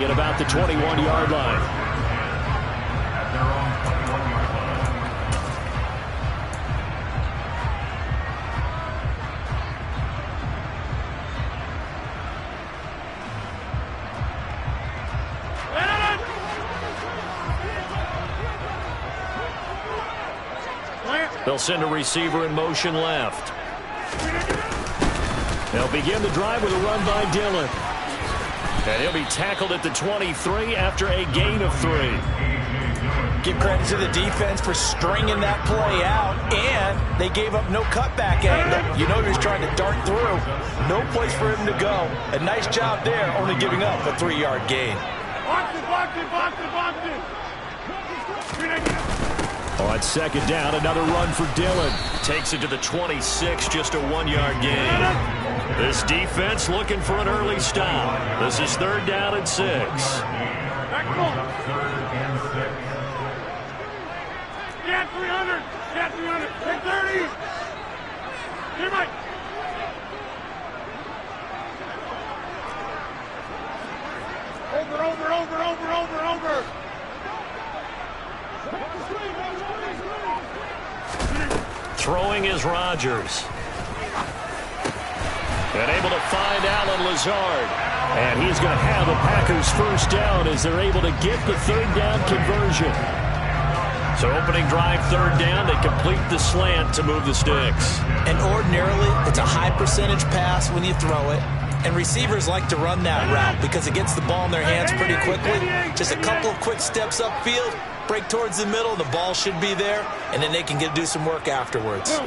At about the 21-yard line. They'll send a receiver in motion left. They'll begin the drive with a run by Dillon. And he'll be tackled at the 23 after a gain of 3. Give credit to the defense for stringing that play out, and they gave up no cutback angle. You know he was trying to dart through. No place for him to go. A nice job there, only giving up a 3-yard gain. On second down, another run for Dillon. Takes it to the 26, just a 1-yard gain. This defense looking for an early stop. This is 3rd down and 6. Get 300. Get 300. Get 30. Here, Mike. Over. Throwing is Rodgers. And able to find Allen Lazard. And he's going to have the Packers first down as they're able to get the 3rd down conversion. So opening drive 3rd down, they complete the slant to move the sticks. And ordinarily, it's a high percentage pass when you throw it. And receivers like to run that route because it gets the ball in their hands pretty quickly. Just a couple of quick steps upfield, break towards the middle, the ball should be there, and then they can do some work afterwards.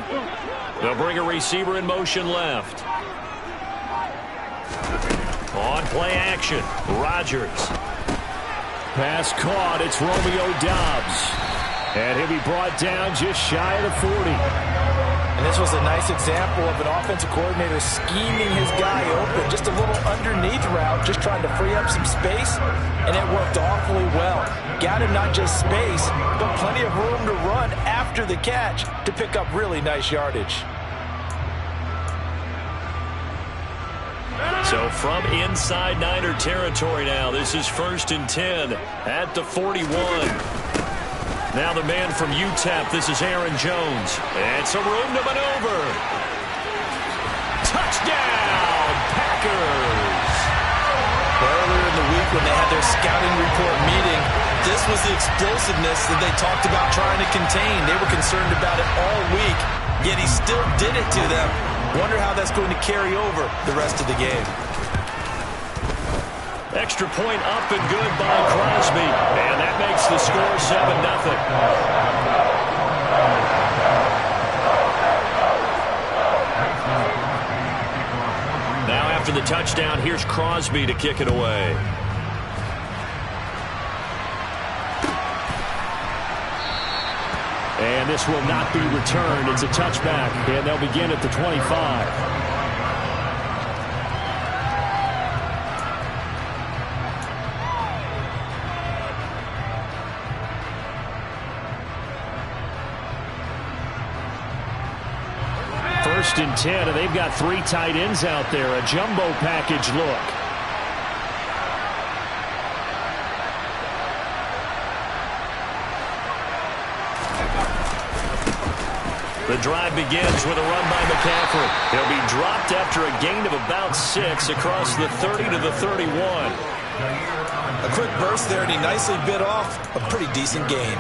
They'll bring a receiver in motion left. On play action, Rodgers. Pass caught, it's Romeo Doubs. And he'll be brought down just shy of the 40. And this was a nice example of an offensive coordinator scheming his guy open. Just a little underneath route, just trying to free up some space, and it worked awfully well. Got him not just space, but plenty of room to run after the catch to pick up really nice yardage. So from inside Niner territory now, this is 1st and 10 at the 41. Now the man from UTEP, this is Aaron Jones. And some room to maneuver. Touchdown, Packers! Earlier in the week when they had their scouting report meeting, this was the explosiveness that they talked about trying to contain. They were concerned about it all week, yet he still did it to them. Wonder how that's going to carry over the rest of the game. Extra point up and good by Crosby. And that makes the score 7-0. Now after the touchdown, here's Crosby to kick it away. And this will not be returned. It's a touchback, and they'll begin at the 25. First and 10, and they've got 3 tight ends out there. A jumbo package look. The drive begins with a run by McCaffrey. He'll be dropped after a gain of about 6 across the 30 to the 31. A quick burst there, and he nicely bit off a pretty decent gain.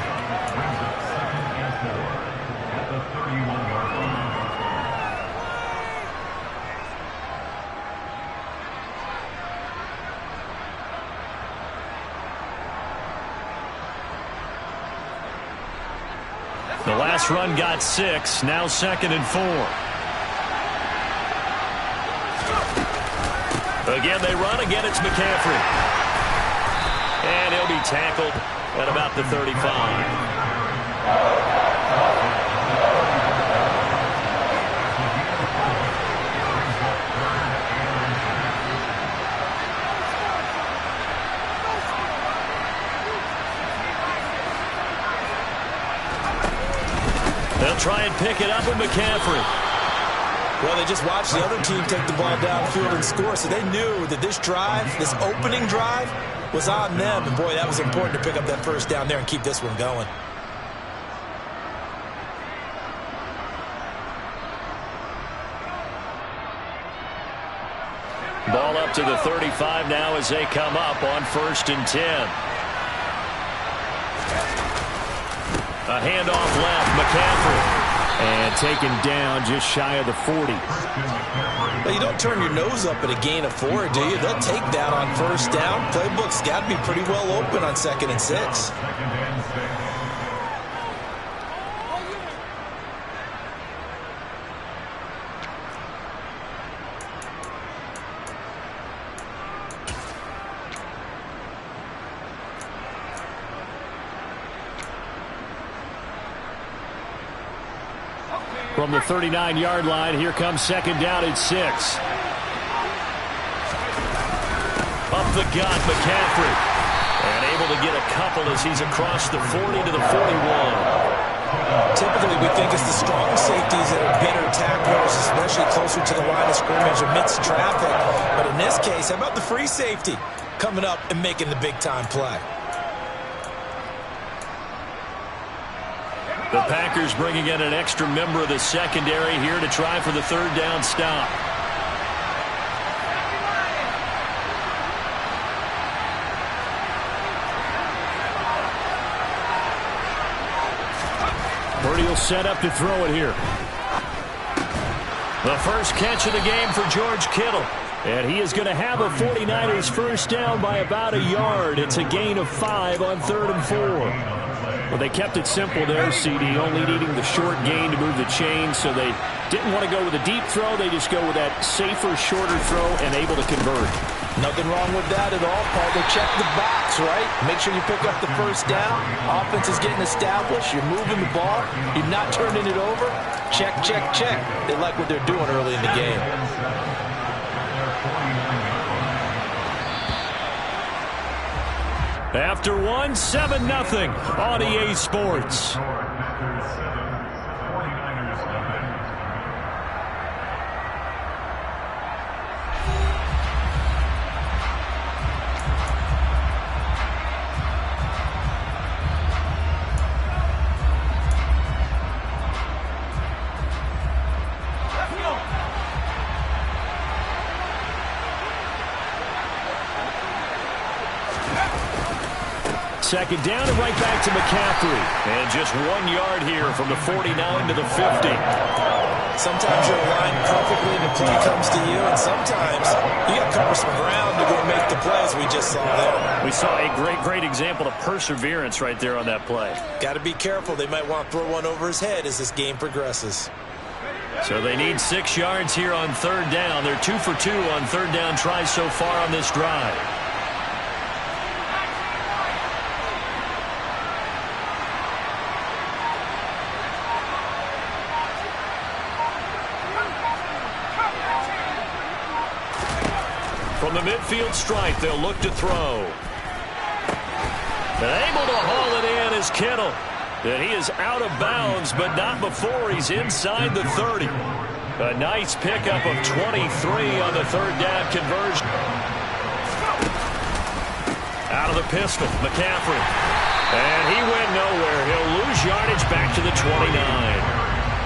The last run got 6, now 2nd and 4. Again, they run. Again, it's McCaffrey. And he'll be tackled at about the 35. They'll try and pick it up with McCaffrey. Well, they just watched the other team take the ball downfield and score, so they knew that this drive, this opening drive, was on them. And, boy, that was important to pick up that first down there and keep this one going. Ball up to the 35 now as they come up on 1st and 10. A handoff left, McCaffrey. And taken down just shy of the 40. Well, you don't turn your nose up at a gain of 4, do you? They'll take that on 1st down. Playbook's got to be pretty well open on 2nd and 6. From the 39-yard line, here comes 2nd down at 6. Up the gut, McCaffrey. And able to get a couple as he's across the 40 to the 41. Typically, we think it's the strong safeties that are better tacklers, especially closer to the line of scrimmage amidst traffic. But in this case, how about the free safety coming up and making the big-time play? The Packers bringing in an extra member of the secondary here to try for the 3rd down stop. Purdy will set up to throw it here. The first catch of the game for George Kittle. And he is going to have a 49ers first down by about a yard. It's a gain of 5 on 3rd and 4. Well, they kept it simple there, CD, only needing the short gain to move the chain, so they didn't want to go with a deep throw. They just go with that safer, shorter throw and able to convert. Nothing wrong with that at all, Paul. They check the box, right? Make sure you pick up the first down. Offense is getting established. You're moving the ball. You're not turning it over. Check, check, check. They like what they're doing early in the game. After 7-0 on EA Sports. Second down and right back to McCaffrey. And just 1 yard here from the 49 to the 50. Sometimes you're aligned perfectly and the play comes to you, and sometimes you got to cover some ground to go make the plays we just saw there. We saw a great example of perseverance right there on that play. Got to be careful. They might want to throw one over his head as this game progresses. So they need 6 yards here on 3rd down. They're 2 for 2 on 3rd down tries so far on this drive. From the midfield stripe, they'll look to throw. And able to haul it in is Kittle. And he is out of bounds, but not before he's inside the 30. A nice pickup of 23 on the 3rd down conversion. Out of the pistol, McCaffrey. And he went nowhere. He'll lose yardage back to the 29.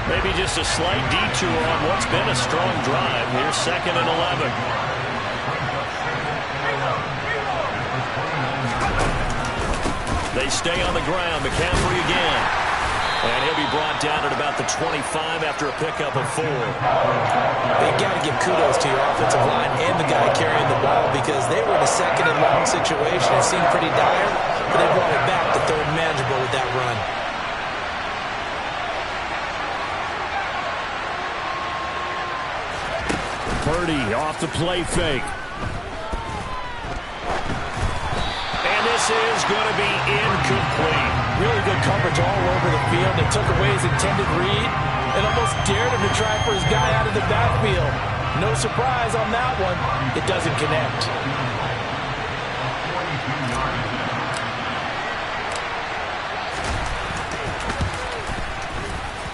Maybe just a slight detour on what's been a strong drive. Here's 2nd and 11. They stay on the ground. McCaffrey again. And he'll be brought down at about the 25 after a pickup of 4. They've got to give kudos to your offensive line and the guy carrying the ball because they were in a 2nd and long situation. It seemed pretty dire, but they brought it back to 3rd and manageable with that run. Purdy off the play fake. This is going to be incomplete. Really good coverage all over the field. They took away his intended read and almost dared him to try for his guy out of the backfield. No surprise on that one. It doesn't connect.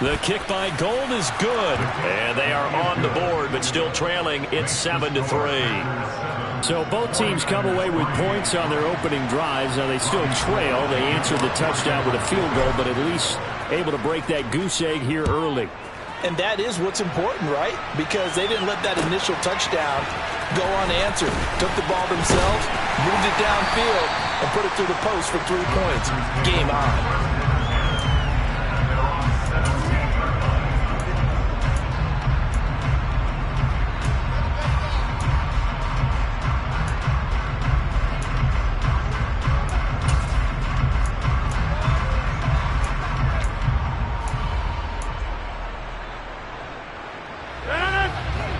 The kick by Gold is good. And they are on the board, but still trailing. It's 7-3. So both teams come away with points on their opening drives. Now they still trail. They answered the touchdown with a field goal, but at least able to break that goose egg here early. And that is what's important, right? Because they didn't let that initial touchdown go unanswered. Took the ball themselves, moved it downfield, and put it through the post for 3 points. Game on.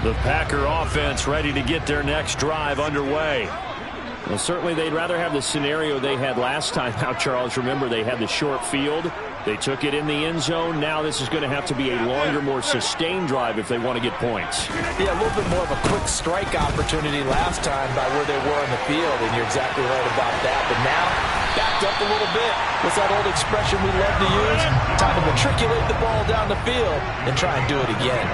The Packer offense ready to get their next drive underway. Well, certainly they'd rather have the scenario they had last time. Now, Charles, remember they had the short field. They took it in the end zone. Now this is going to have to be a longer, more sustained drive if they want to get points. Yeah, a little bit more of a quick strike opportunity last time by where they were on the field, and you're exactly right about that. But now, backed up a little bit. What's that old expression we love to use? Time to matriculate the ball down the field and try and do it again.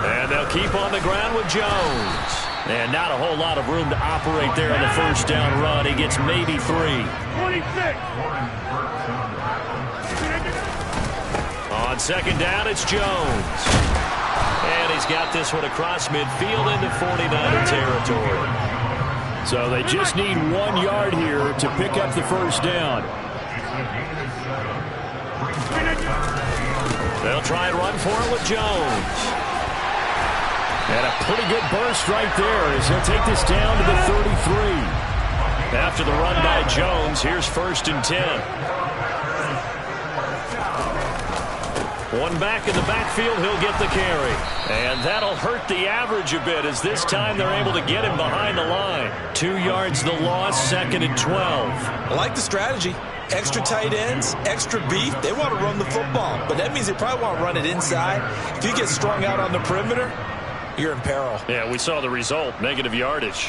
And they'll keep on the ground with Jones. And not a whole lot of room to operate there on the first down run. He gets maybe 3. 26. On second down, it's Jones. And he's got this one across midfield into 49er territory. So they just need 1 yard here to pick up the first down. They'll try and run for it with Jones. And a pretty good burst right there as he'll take this down to the 33. After the run by Jones, here's 1st and 10. One back in the backfield, he'll get the carry. And that'll hurt the average a bit as this time they're able to get him behind the line. 2 yards the loss, 2nd and 12. I like the strategy. Extra tight ends, extra beef. They want to run the football, but that means they probably want to run it inside. If you get strung out on the perimeter, you're in peril. Yeah, we saw the result, negative yardage.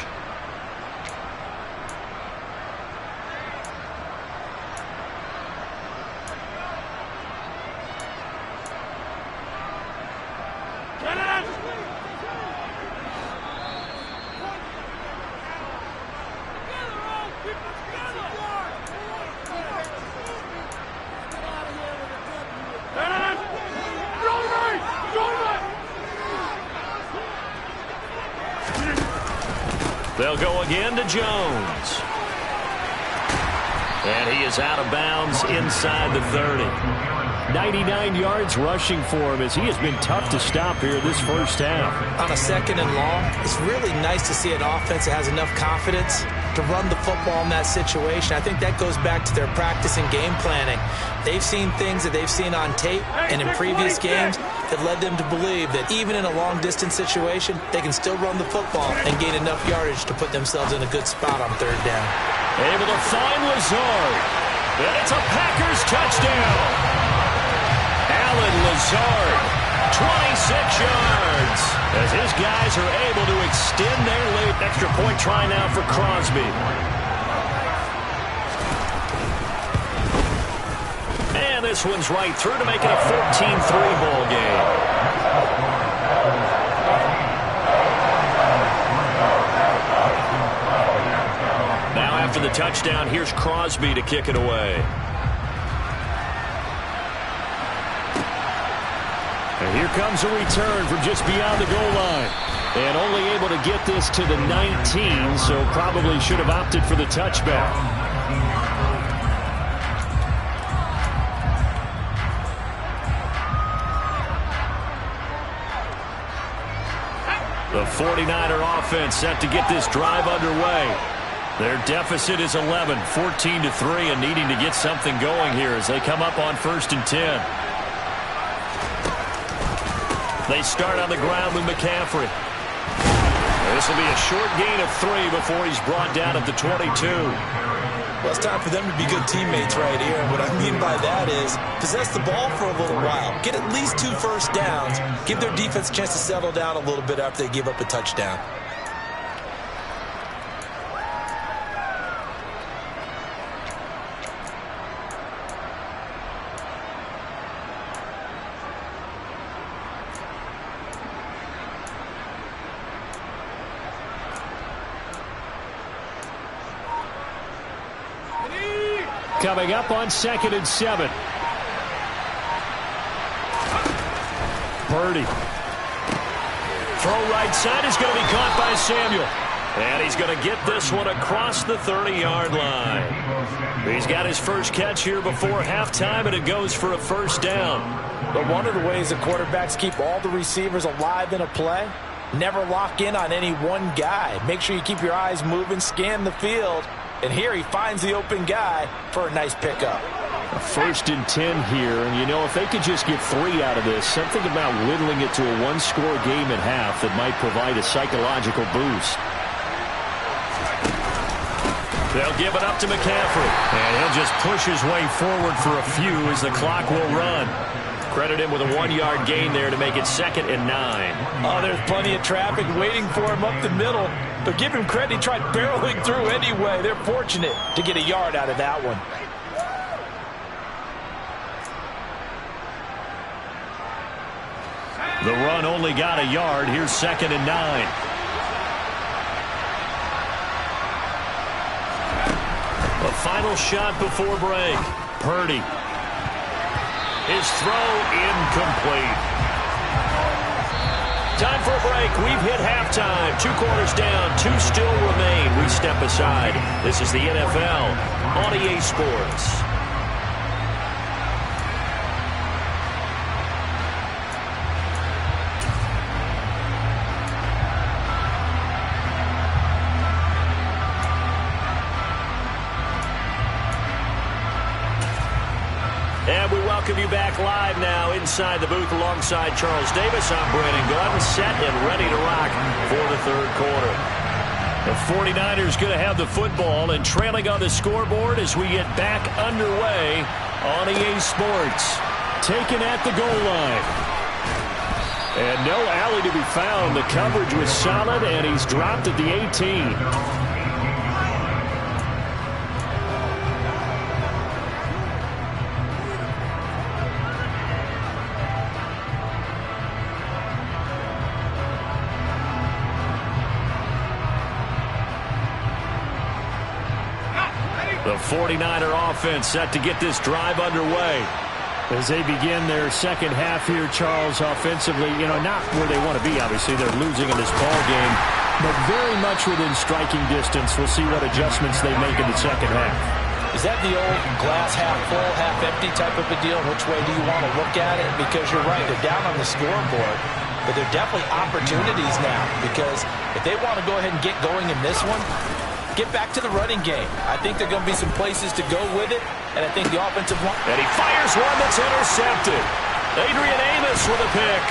They'll go again to Jones. And he is out of bounds inside the 30. 99 yards rushing for him as he has been tough to stop here this first half. On a 2nd and long, it's really nice to see an offense that has enough confidence to run the football in that situation. I think that goes back to their practice and game planning. They've seen things that they've seen on tape and in previous games that led them to believe that even in a long-distance situation, they can still run the football and gain enough yardage to put themselves in a good spot on 3rd down. Able to find Lazard. And it's a Packers touchdown. Alan Lazard, 26 yards. As his guys are able to extend their lead. Extra point try now for Crosby. And this one's right through to make it a 14-3 ball game. Now after the touchdown, here's Crosby to kick it away. And here comes a return from just beyond the goal line. And only able to get this to the 19, so probably should have opted for the touchback. The 49er offense set to get this drive underway. Their deficit is 11, 14-3, and needing to get something going here as they come up on 1st and 10. They start on the ground with McCaffrey. This will be a short gain of 3 before he's brought down at the 22. Well, it's time for them to be good teammates right here. And what I mean by that is possess the ball for a little while. Get at least 2 first downs. Give their defense a chance to settle down a little bit after they give up a touchdown. Coming up on 2nd and 7. Purdy. Throw right side is going to be caught by Samuel. And he's going to get this one across the 30-yard line. He's got his first catch here before halftime, and it goes for a first down. But one of the ways the quarterbacks keep all the receivers alive in a play, never lock in on any one guy. Make sure you keep your eyes moving, scan the field. And here he finds the open guy for a nice pickup. A 1st and 10 here, and you know, if they could just get 3 out of this, something about whittling it to a one-score game at half that might provide a psychological boost. They'll give it up to McCaffrey, and he'll just push his way forward for a few as the clock will run. Credit him with a 1-yard gain there to make it 2nd and 9. Oh, there's plenty of traffic waiting for him up the middle. But give him credit, he tried barreling through anyway. They're fortunate to get a yard out of that one. The run only got a yard. Here's 2nd and 9. The final shot before break. Purdy. His throw incomplete. Time for a break. We've hit halftime. 2 quarters down. 2 still remain. We step aside. This is the NFL on EA Sports. And we welcome you back live now inside the booth alongside Charles Davis. I'm Brandon Gordon, set and ready to rock for the 3rd quarter. The 49ers going to have the football and trailing on the scoreboard as we get back underway on EA Sports. Taken at the goal line. And no alley to be found. The coverage was solid, and he's dropped at the 18. The 49er offense set to get this drive underway. As they begin their second half here, Charles, offensively, you know, not where they want to be, obviously. They're losing in this ball game, but very much within striking distance. We'll see what adjustments they make in the second half. Is that the old glass half full, half empty type of a deal? Which way do you want to look at it? Because you're right, they're down on the scoreboard, but they're definitely opportunities now, because if they want to go ahead and get going in this one, get back to the running game. I think there are going to be some places to go with it, and I think the offensive line... And he fires one that's intercepted. Adrian Amos with a pick.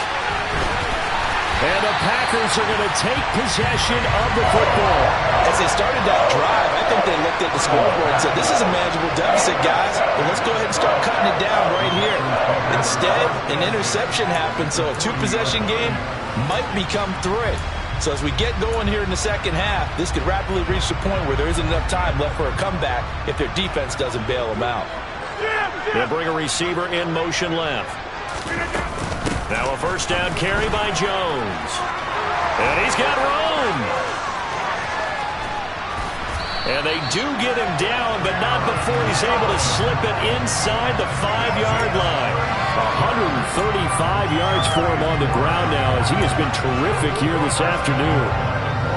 And the Packers are going to take possession of the football. As they started that drive, I think they looked at the scoreboard and said, this is a manageable deficit, guys, but let's go ahead and start cutting it down right here. Instead, an interception happened, so a 2-possession game might become 3. So as we get going here in the second half, this could rapidly reach the point where there isn't enough time left for a comeback if their defense doesn't bail them out. They'll bring a receiver in motion left. Now a first down carry by Jones. And he's got room. And they do get him down, but not before he's able to slip it inside the 5-yard line. 135 yards for him on the ground now, as he has been terrific here this afternoon.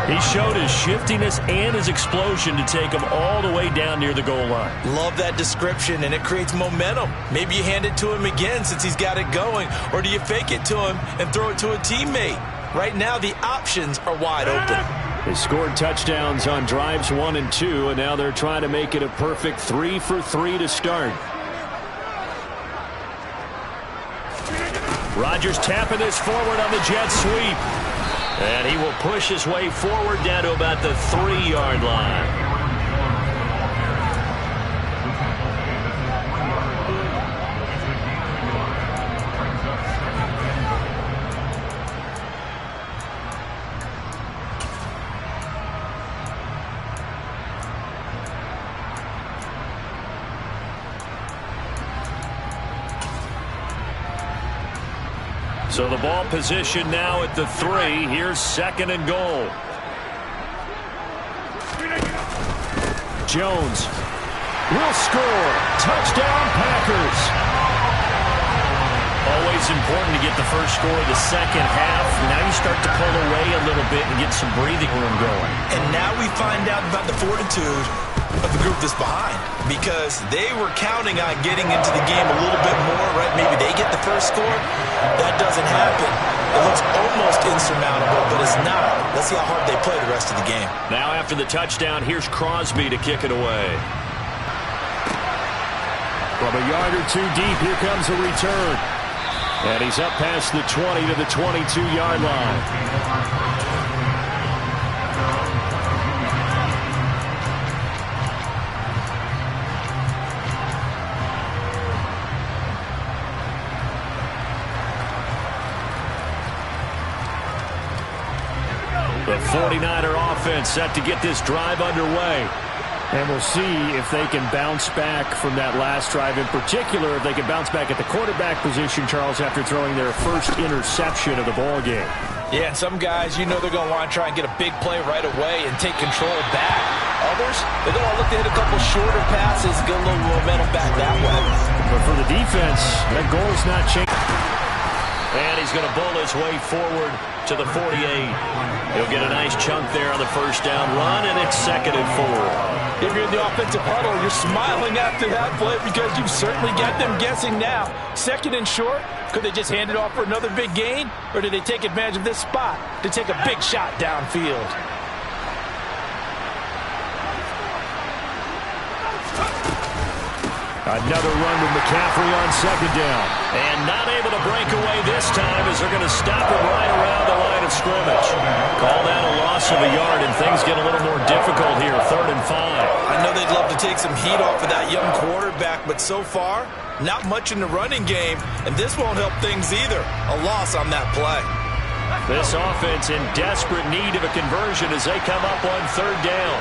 He showed his shiftiness and his explosion to take him all the way down near the goal line. Love that description, and it creates momentum. Maybe you hand it to him again since he's got it going, or do you fake it to him and throw it to a teammate? Right now, the options are wide open. They scored touchdowns on drives 1 and 2, and now they're trying to make it a perfect 3 for 3 to start. Rodgers tapping this forward on the jet sweep. And he will push his way forward down to about the 3-yard line. So the ball position now at the 3. Here's 2nd and goal. Jones. will score. Touchdown, Packers. Always important to get the first score of the second half. Now you start to pull away a little bit and get some breathing room going. And now we find out about the fortitude of the group that's behind, because they were counting on getting into the game a little bit more, right? Maybe they get the first score. That doesn't happen. It looks almost insurmountable, but it's not. Let's see how hard they play the rest of the game. Now after the touchdown, here's Crosby to kick it away. From a yard or two deep, here comes a return. And he's up past the 20 to the 22-yard line. The 49er offense set to get this drive underway. And we'll see if they can bounce back from that last drive. In particular, if they can bounce back at the quarterback position, Charles, after throwing their first interception of the ball game. Yeah, and some guys, you know they're going to want to try and get a big play right away and take control back. Others, they're going to look to hit a couple shorter passes, get a little momentum back that way. But for the defense, that goal is not changing. And he's going to bull his way forward to the 48. He'll get a nice chunk there on the first down run, and it's 2nd and 4. If you're in the offensive huddle, you're smiling after that play because you've certainly got them guessing now. 2nd and short, could they just hand it off for another big gain? Or did they take advantage of this spot to take a big shot downfield? Another run with McCaffrey on 2nd down. And not able to break away this time as they're going to stop him right around the line of scrimmage. Call that a loss of a yard, and things get a little more difficult here. 3rd and 5. I know they'd love to take some heat off of that young quarterback, but so far, not much in the running game, and this won't help things either. A loss on that play. This offense in desperate need of a conversion as they come up on 3rd down.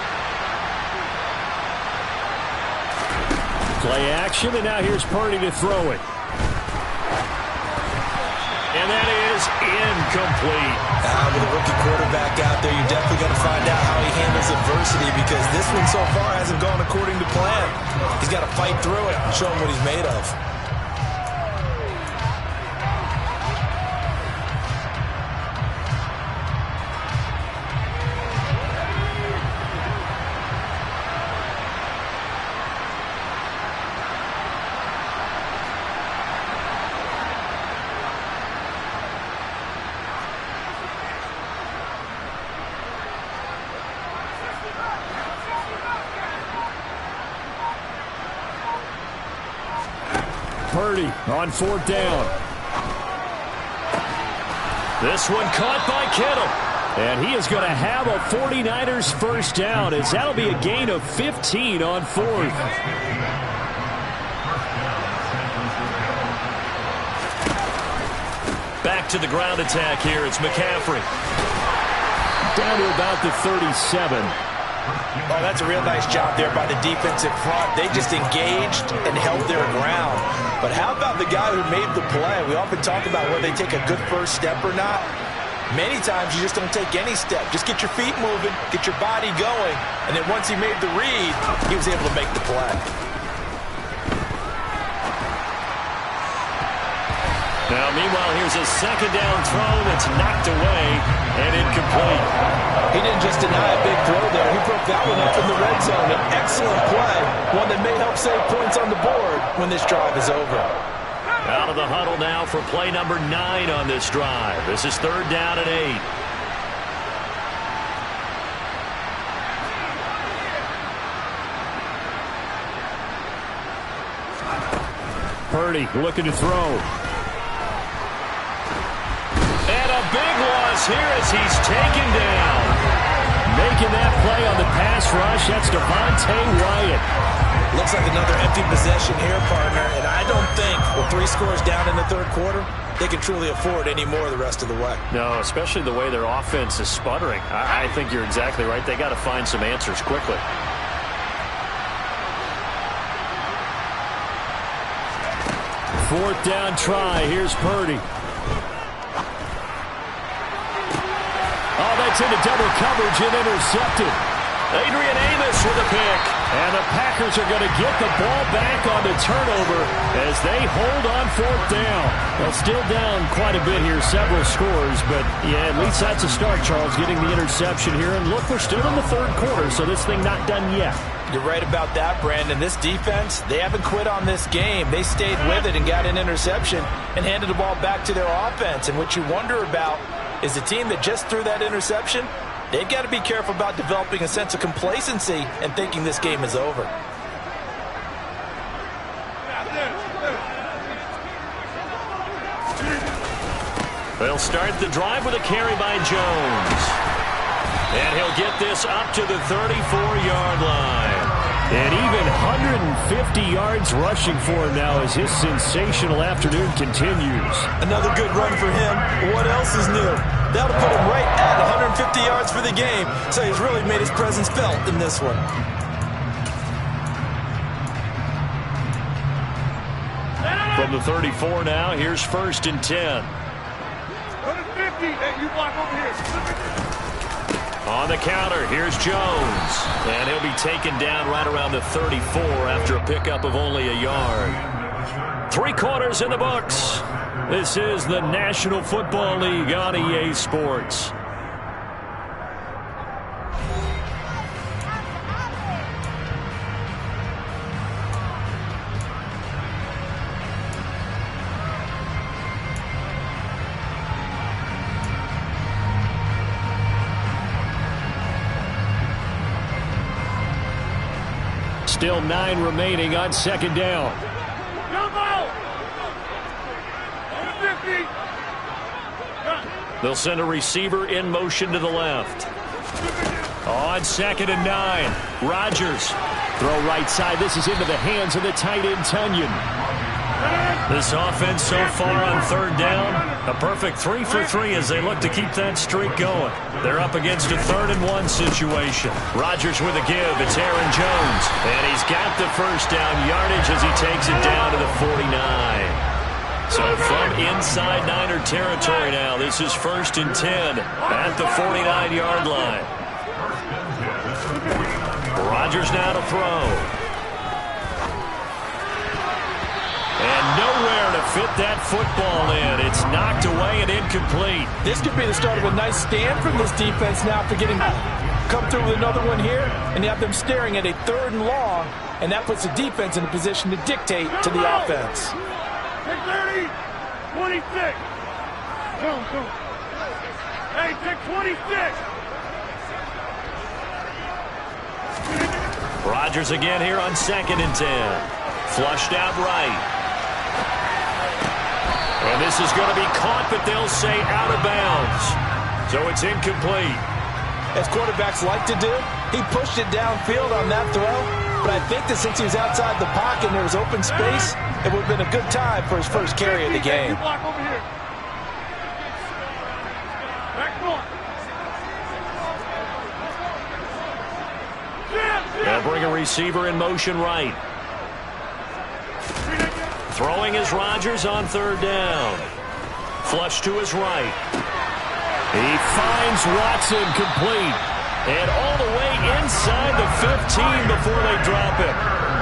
Play action, and now here's Purdy to throw it. And that is incomplete. With a rookie quarterback out there, you're definitely going to find out how he handles adversity, because this one so far hasn't gone according to plan. He's got to fight through it and show him what he's made of. Purdy on 4th down. This one caught by Kittle. And he is going to have a 49ers first down, as that'll be a gain of 15 on 4th. Back to the ground attack here. It's McCaffrey. Down to about the 37. Oh, that's a real nice job there by the defensive front. They just engaged and held their ground. But how about the guy who made the play? We often talk about whether they take a good first step or not. Many times you just don't take any step. Just get your feet moving, get your body going, and then once he made the read, he was able to make the play. Now, meanwhile, here's a 2nd down throw that's knocked away and incomplete. He didn't just deny a big throw there. He broke that one up in the red zone. An excellent play, one that may help save points on the board when this drive is over. Out of the huddle now for play number 9 on this drive. This is 3rd down and 8. Purdy looking to throw. And a big loss here as he's taken down. Making that play on the pass rush, that's Devontae Wyatt. Looks like another empty possession here, partner, and I don't think with 3 scores down in the 3rd quarter, they can truly afford any more the rest of the way. No, especially the way their offense is sputtering. I think you're exactly right. They got to find some answers quickly. Fourth down try. Here's Purdy. Oh, that's into double coverage and intercepted. Adrian Amos with a pick. And the Packers are going to get the ball back on the turnover as they hold on fourth down. Well, still down quite a bit here, several scores, but yeah, at least that's a start, Charles, getting the interception here. And look, we're still in the third quarter, so this thing not done yet. You're right about that, Brandon. This defense, they haven't quit on this game. They stayed with it and got an interception and handed the ball back to their offense. And what you wonder about is the team that just threw that interception, they've got to be careful about developing a sense of complacency and thinking this game is over. They'll start the drive with a carry by Jones. And he'll get this up to the 34-yard line. And even 150 yards rushing for him now as his sensational afternoon continues. Another good run for him. What else is new? That'll put him right at 150 yards for the game. So he's really made his presence felt in this one. From the 34 now, here's 1st and 10. 150. Hey, you block over here. On the counter, here's Jones. And he'll be taken down right around the 34 after a pickup of only a yard. 3 quarters in the books. This is the National Football League on EA Sports. Still 9 remaining on 2nd down. They'll send a receiver in motion to the left. On 2nd and 9. Rodgers. Throw right side. This is into the hands of the tight end, Tunyon. This offense so far on 3rd down, a perfect 3 for 3 as they look to keep that streak going. They're up against a 3rd and 1 situation. Rodgers with a give. It's Aaron Jones. And he's got the first down yardage as he takes it down to the 49. So from inside Niner territory now, this is 1st and 10 at the 49-yard line. Rodgers now to throw. And nowhere to fit that football in. It's knocked away and incomplete. This could be the start of a nice stand from this defense now for getting come through with another one here, and you have them staring at a 3rd and long, and that puts the defense in a position to dictate to the offense. 30, 26. Go. Hey, take 26. Rodgers again here on 2nd and 10. Flushed out right. And this is going to be caught, but they'll say out of bounds. So it's incomplete. As quarterbacks like to do, he pushed it downfield on that throw. But I think that since he was outside the pocket and there was open space, it would have been a good time for his first carry of the game. Block over here. Back foot. They'll bring a receiver in motion right. Throwing is Rodgers on 3rd down. Flush to his right. He finds Watson complete. And all the way inside the 15 before they drop it.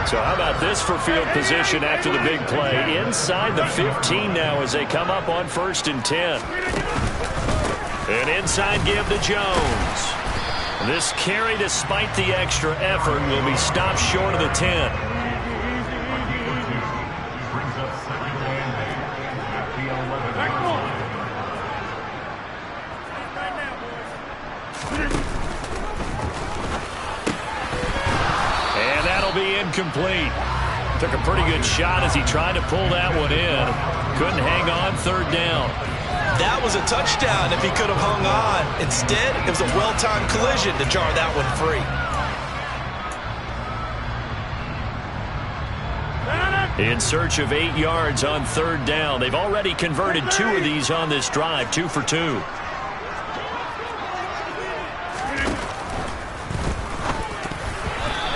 So how about this for field position after the big play? Inside the 15 now as they come up on 1st and 10. An inside give to Jones. This carry, despite the extra effort, will be stopped short of the 10. Be incomplete. Took a pretty good shot as he tried to pull that one in. Couldn't hang on 3rd down. That was a touchdown if he could have hung on. Instead, it was a well-timed collision to jar that one free. In search of 8 yards on 3rd down. They've already converted 2 of these on this drive, 2 for 2.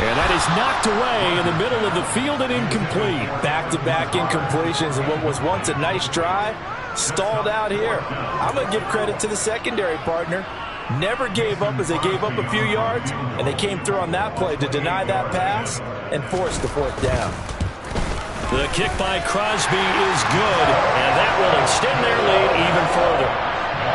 And that is knocked away in the middle of the field and incomplete. Back-to-back incompletions and what was once a nice drive stalled out here. I'm going to give credit to the secondary partner. Never gave up as they gave up a few yards, and they came through on that play to deny that pass and force the fourth down. The kick by Crosby is good, and that will extend their lead even further.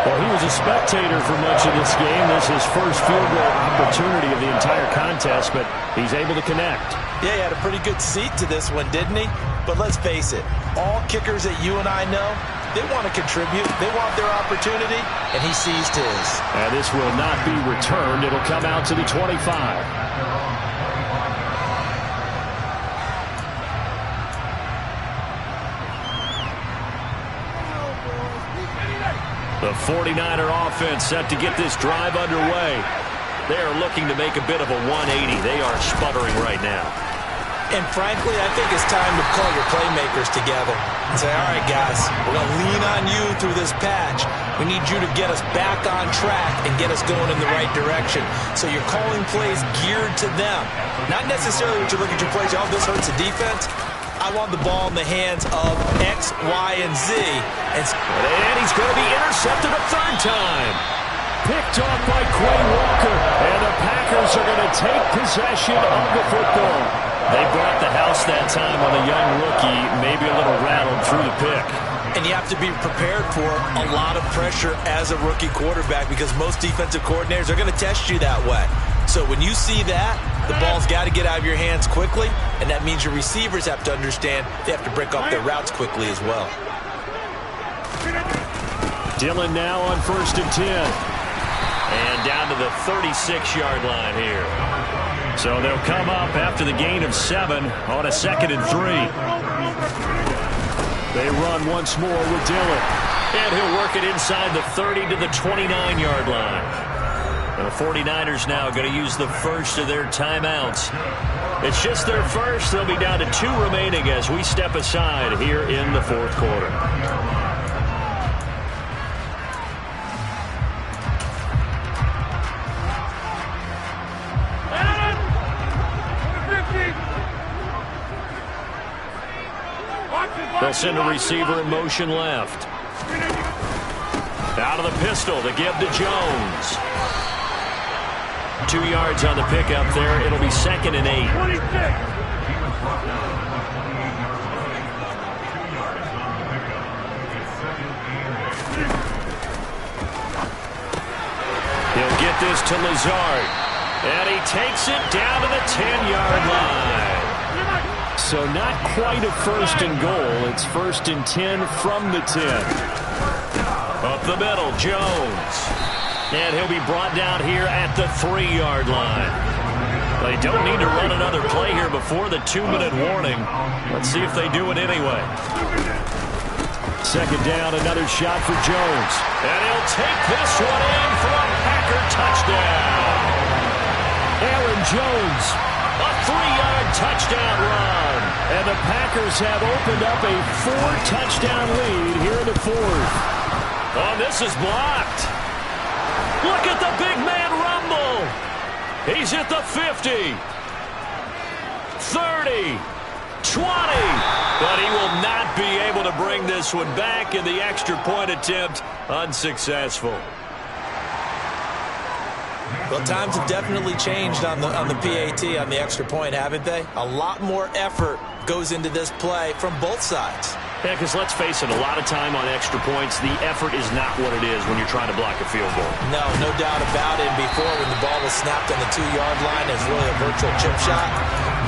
Well, he was a spectator for much of this game. This is his first field goal opportunity of the entire contest, but he's able to connect. Yeah, he had a pretty good seat to this one, didn't he? But let's face it, all kickers that you and I know, they want to contribute. They want their opportunity, and he seized his. And this will not be returned. It'll come out to the 25. The 49er offense set to get this drive underway. They are looking to make a bit of a 180. They are sputtering right now. And frankly, I think it's time to call your playmakers together and say, all right, guys, we're going to lean on you through this patch. We need you to get us back on track and get us going in the right direction. So you're calling plays geared to them. Not necessarily what you look at your plays, oh, this hurts the defense. I want the ball in the hands of X, Y, and Z. And he's going to be intercepted a third time. Picked off by Quay Walker. And the Packers are going to take possession of the football. They brought the house that time on a young rookie, maybe a little rattled through the pick. And you have to be prepared for a lot of pressure as a rookie quarterback because most defensive coordinators are going to test you that way. So when you see that, the ball's got to get out of your hands quickly, and that means your receivers have to understand they have to break off their routes quickly as well. Dillon now on 1st and 10. And down to the 36-yard line here. So they'll come up after the gain of 7 on a 2nd and 3. They run once more with Dillon. And he'll work it inside the 30 to the 29-yard line. The 49ers now going to use the first of their timeouts. It's just their first. They'll be down to 2 remaining as we step aside here in the 4th quarter. They'll send a receiver in motion left. Out of the pistol to give to Jones. 2 yards on the pickup there. It'll be 2nd and 8. He'll get this to Lazard. And he takes it down to the 10-yard line. So not quite a 1st and goal. It's 1st and 10 from the 10. Up the middle, Jones. And he'll be brought down here at the 3-yard line. They don't need to run another play here before the 2-minute warning. Let's see if they do it anyway. 2nd down, another shot for Jones. And he'll take this one in for a Packer touchdown. Aaron Jones, a 3-yard touchdown run. And the Packers have opened up a 4-touchdown lead here in the 4th. Oh, this is blocked. Look at the big man rumble. He's at the 50, 30, 20. But he will not be able to bring this one back, in the extra point attempt unsuccessful. Well, times have definitely changed on the PAT, on the extra point, haven't they? A lot more effort goes into this play from both sides. Yeah, because let's face it, a lot of time on extra points, the effort is not what it is when you're trying to block a field goal. No doubt about it. And before, when the ball was snapped on the 2-yard line, it was really a virtual chip shot.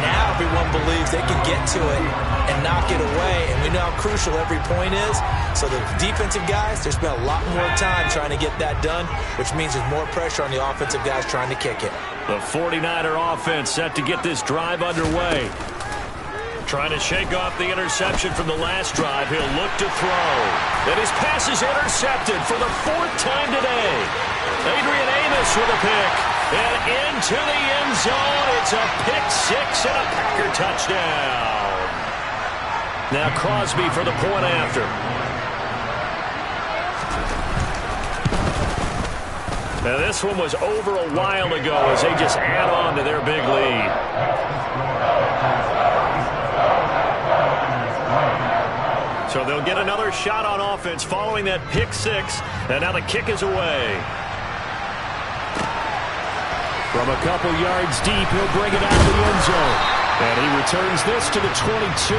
Now everyone believes they can get to it and knock it away, and we know how crucial every point is. So the defensive guys, they spend a lot more time trying to get that done, which means there's more pressure on the offensive guys trying to kick it. The 49er offense set to get this drive underway. Trying to shake off the interception from the last drive. He'll look to throw. And his pass is intercepted for the 4th time today. Adrian Amos with a pick. And into the end zone. It's a pick 6 and a Packer touchdown. Now Crosby for the point after. Now this one was over a while ago as they just add on to their big lead. So they'll get another shot on offense following that pick 6, and now the kick is away. From a couple yards deep, he'll bring it out of the end zone. And he returns this to the 22.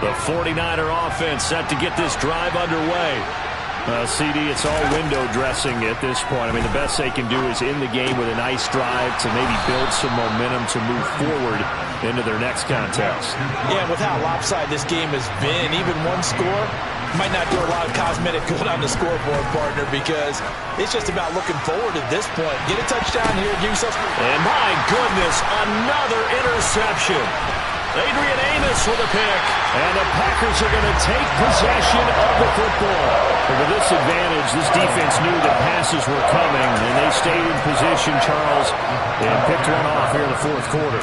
The 49er offense set to get this drive underway. CD, it's all window dressing at this point. I mean, the best they can do is in the game with a nice drive to maybe build some momentum to move forward into their next contest. Yeah, with how lopsided this game has been, even one score might not do a lot of cosmetic good on the scoreboard, partner, because it's just about looking forward at this point. Get a touchdown here, give yourself... And my goodness, another interception. Adrian Amos with a pick. And the Packers are going to take possession of the football. But with this advantage, this defense knew that passes were coming, and they stayed in position, Charles, and picked one off here in the fourth quarter.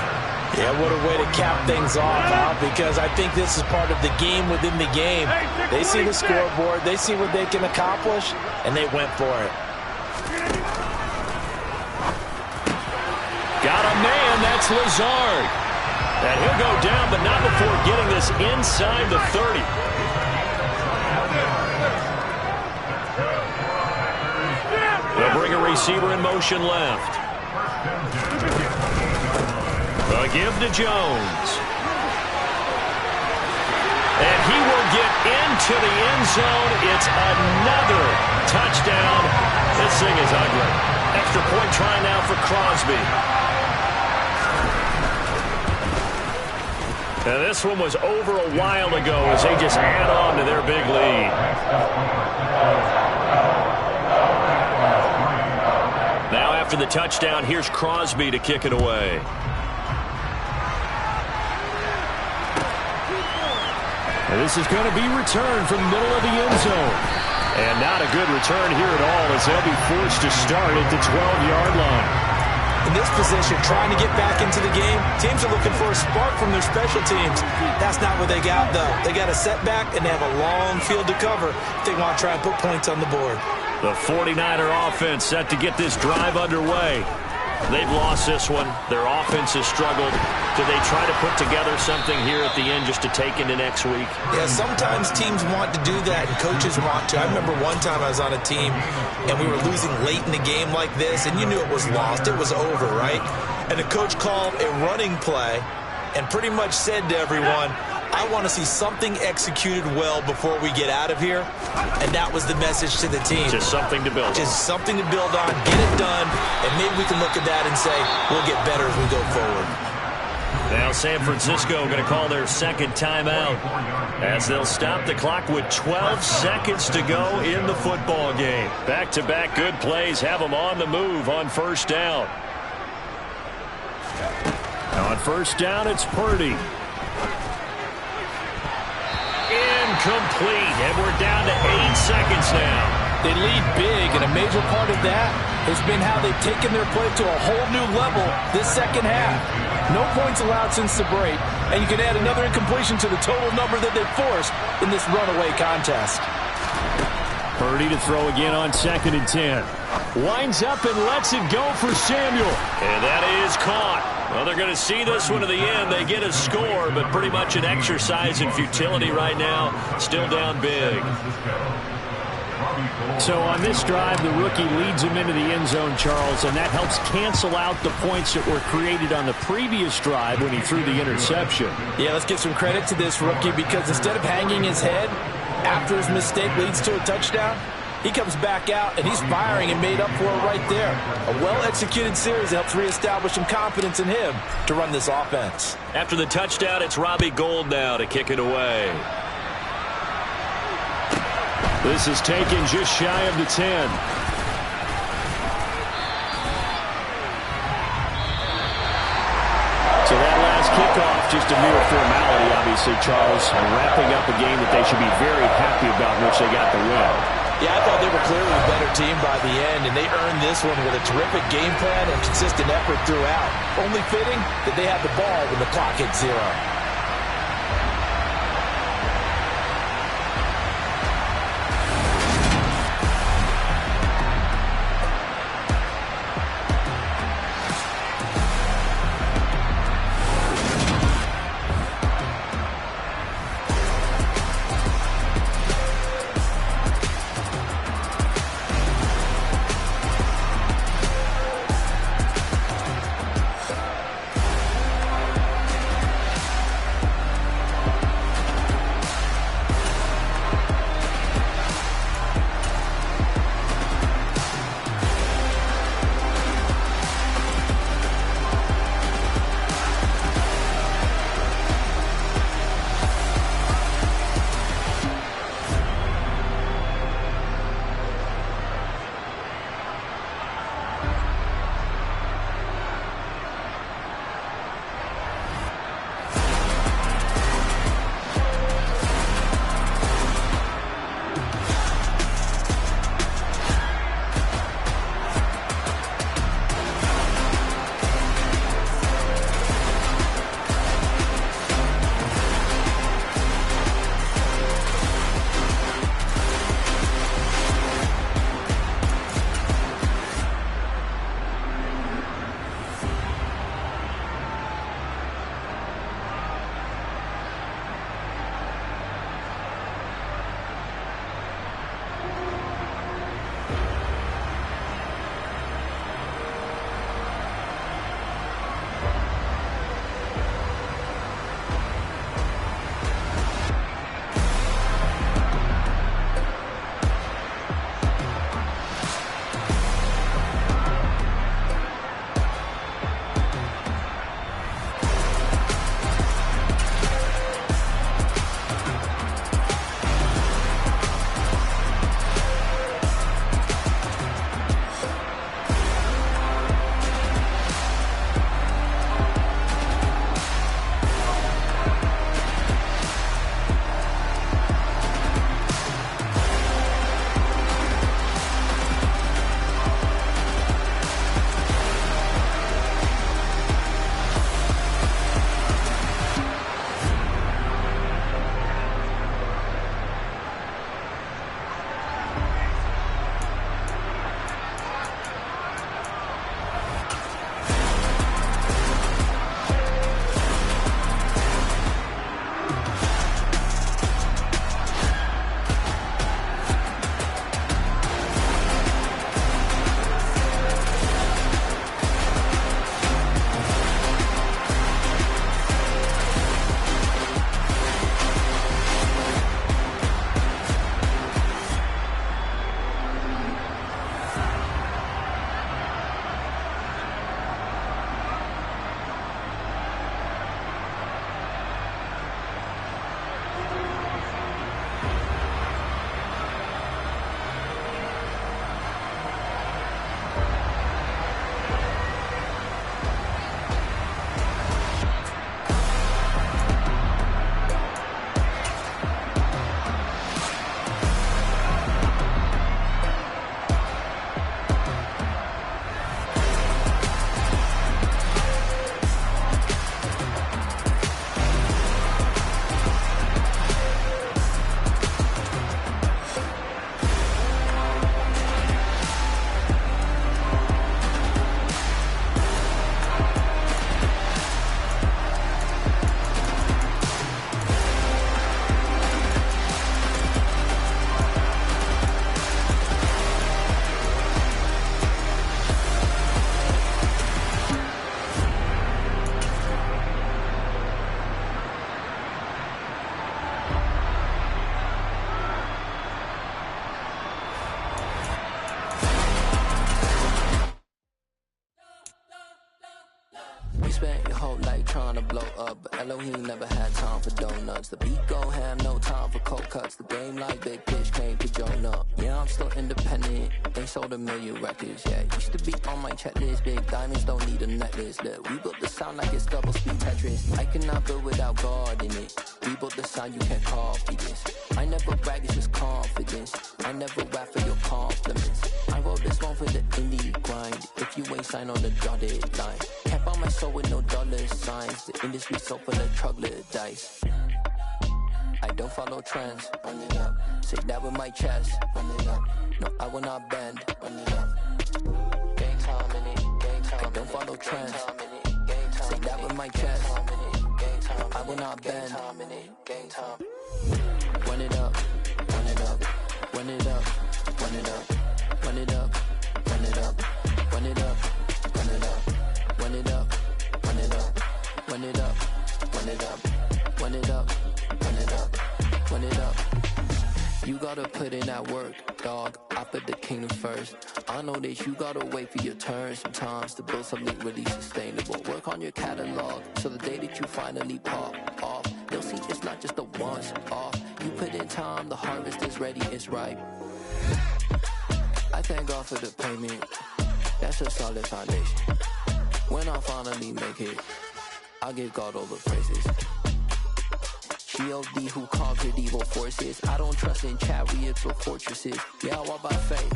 Yeah, what a way to cap things off, Al, because I think this is part of the game within the game. They see the scoreboard, they see what they can accomplish, and they went for it. Got a man, that's Lazard. And he'll go down, but not before getting this inside the 30. They'll bring a receiver in motion left. A give to Jones. And he will get into the end zone. It's another touchdown. This thing is ugly. Extra point try now for Crosby. Now this one was over a while ago as they just add on to their big lead. Now after the touchdown, here's Crosby to kick it away. And this is going to be returned from the middle of the end zone. And not a good return here at all as they'll be forced to start at the 12-yard line. In this position, trying to get back into the game, teams are looking for a spark from their special teams. That's not what they got, though. They got a setback, and they have a long field to cover if they want to try and put points on the board. The 49er offense set to get this drive underway. They've lost this one. Their offense has struggled. Do they try to put together something here at the end just to take into next week? Yeah, sometimes teams want to do that, and coaches want to. I remember one time I was on a team, and we were losing late in the game like this, and you knew it was lost. It was over, right? And the coach called a running play and pretty much said to everyone, I want to see something executed well before we get out of here. And that was the message to the team. Just something to build on. Just something to build on, get it done, and maybe we can look at that and say, we'll get better as we go forward. Now San Francisco going to call their second timeout as they'll stop the clock with 12 seconds to go in the football game. Back-to-back good plays have them on the move on first down. Now on first down, it's Purdy. Incomplete, and we're down to 8 seconds now. They lead big, and a major part of that has been how they've taken their play to a whole new level this second half. No points allowed since the break, and you can add another incompletion to the total number that they've forced in this runaway contest. Purdy to throw again on 2nd and 10. Winds up and lets it go for Samuel. And that is caught. Well, they're going to see this one to the end. They get a score, but pretty much an exercise in futility right now. Still down big. So on this drive, the rookie leads him into the end zone, Charles, and that helps cancel out the points that were created on the previous drive when he threw the interception. Yeah, let's give some credit to this rookie because instead of hanging his head after his mistake leads to a touchdown, he comes back out, and he's firing and made up for it right there. A well-executed series helps reestablish some confidence in him to run this offense. After the touchdown, it's Robbie Gould now to kick it away. This is taken just shy of the 10. So that last kickoff, just a mere formality, obviously, Charles, and wrapping up a game that they should be very happy about, in which they got the win. Yeah, I thought they were clearly the better team by the end, and they earned this one with a terrific game plan and consistent effort throughout. Only fitting that they had the ball when the clock hit 0. blow up, but Elohim never had time for donuts. The beat go ham, no time for cold cuts. The game like Big Fish came to Jonah. Yeah, I'm still independent, ain't sold a million records. Yeah, used to be on my checklist. Big diamonds don't need a necklace. Look, we built the sound like it's double speed Tetris. I cannot build without God in it. We built the sound, you can't copy this. I never brag, it's just confidence. I never rap for your compliments. I wrote this one for the indie grind. If you ain't signed on the dotted line, can't buy my soul with no dollar signs. The industry so full of troglodytes. I don't follow trends. Run it up. Say that with my chest. Run it up. No, I will not bend. Run it up. Gang time in it. Gang time. I don't follow trends. Say that with my chest. I will not bend. Gang time. Run it up. Run it up. Run it up. Run it up. Run it up. Run it up. Run it up. Run it up. Run it up. Run it up. Run it up. Run it up. Run it up. Run it up. Run it up. You gotta put in that work, dog. I put the kingdom first. I know that you gotta wait for your turn sometimes to build something really sustainable. Work on your catalog so the day that you finally pop off, they'll see it's not just a once off. You put in time, the harvest is ready, it's ripe. I thank God for the payment. That's a solid foundation. When I finally make it, I'll give God all the praises. G.O.D. who conquered evil forces. I don't trust in chariots or fortresses. Yeah, I walk by faith.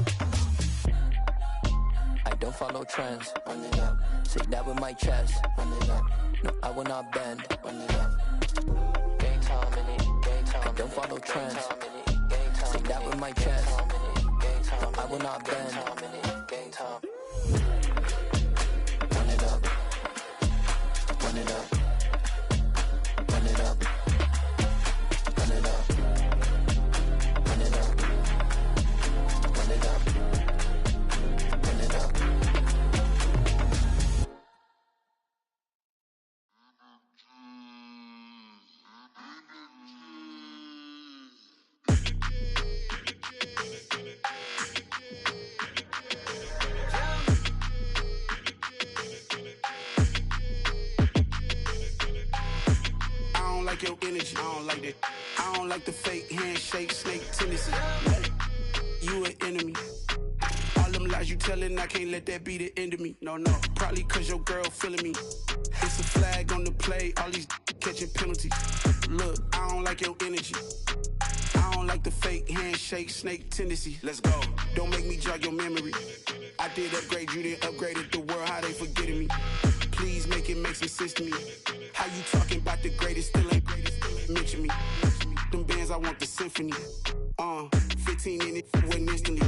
I don't follow trends. Run it up. Say that with my chest. Run it up. No, I will not bend. Run it up. Gang time in it. Gang time. I don't follow trends. Say that with my chest. No, I will not bend. Gang time. Run it up. Run it up. Run it up. Run it up. Run it up. Run it up. Run it up. Your energy, I don't like that. I don't like the fake handshake, snake tendency. You an enemy. All them lies you telling, I can't let that be the end of me. No, probably cause your girl feeling me. It's a flag on the play, all these catching penalties. Look, I don't like your energy. I don't like the fake handshake, snake tendency. Let's go. Don't make me jog your memory. I did upgrade, you didn't upgrade it. The world, how they forgetting me. Please make it make some sense to me. How you talking about the greatest, still ain't mention me. Them bands, I want the symphony. 15 in it, went instantly.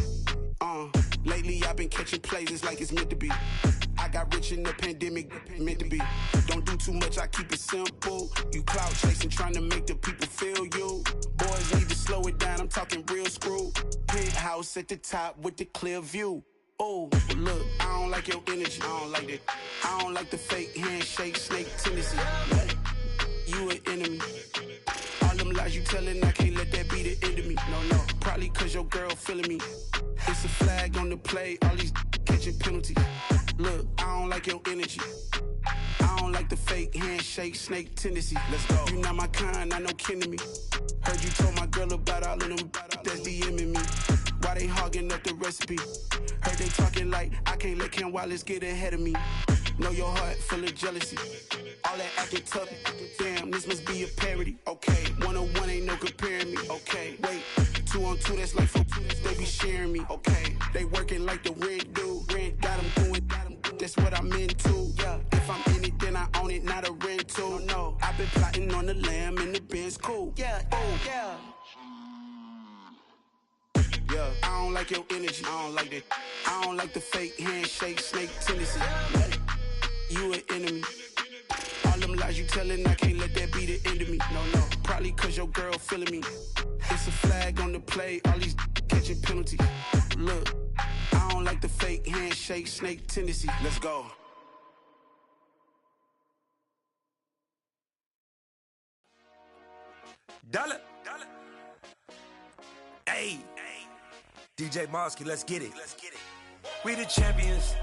Lately I've been catching plays, it's like it's meant to be. I got rich in the pandemic, meant to be. Don't do too much, I keep it simple. You clout chasing, trying to make the people feel you. Boys need to slow it down, I'm talking real screw. Penthouse at the top with the clear view. Oh, look, I don't like your energy, I don't like that. I don't like the fake handshake, snake tendency. You an enemy. All them lies you telling, I can't let that be the end of me. No, probably cause your girl feeling me. It's a flag on the play, all these catching penalties. Look, I don't like your energy. I don't like the fake handshake, snake tendency. Let's go. You not my kind, I know kin to me. Heard you told my girl about all of them that's DMing me. Why they hogging up the recipe? Heard they talking like I can't let Ken Wallace get ahead of me. Know your heart full of jealousy. All that acting tough, damn, this must be a parody. Okay, 101 ain't no comparing me. Okay, wait, 2 on 2, that's like 4, they be sharing me. Okay, they working like the rent do. Rent got them doing, that's what I'm into. Yeah, if I'm in it, then I own it, not a rental. No, I've been plotting on the lamb and the Benz cool. Yeah, oh, yeah. Yeah, I don't like your energy, I don't like that. I don't like the fake handshake, snake tendency. You an enemy. All them lies you telling, I can't let that be the end of me. No, probably cause your girl feeling me. It's a flag on the play, all these catching penalties. Look, I don't like the fake handshake, snake tendency. Let's go. Dollar. Hey. DJ Mosky, let's get it. We the champions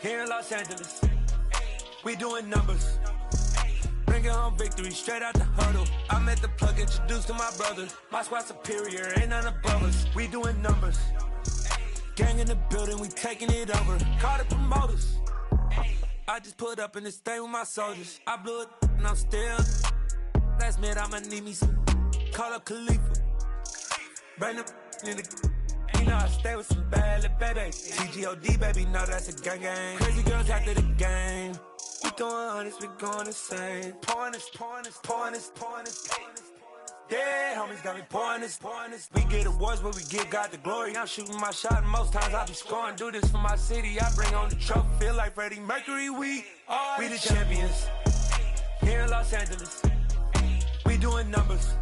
here in Los Angeles. We doing numbers. on victory, straight out the huddle. I met the plug, introduced to my brother. My squad superior, ain't none above us. We doing numbers. Gang in the building, we taking it over. Call the promoters. I just put up in this thing with my soldiers. I blew it and I'm still. Last minute I'ma need me some. Call up Khalifa. Bring them in the. You know I stay with some bad little babies. TGOD, baby, know that's a gang gang. Crazy girls after the game. We throwing hundreds, we going insane. Pouring this. Dead homies got me pouring this. We get awards, but we give God the glory. I'm shooting my shot, and most times I be scoring. Do this for my city, I bring on the trophy. Feel like Freddie Mercury, we the champions. Here in Los Angeles, we doing numbers.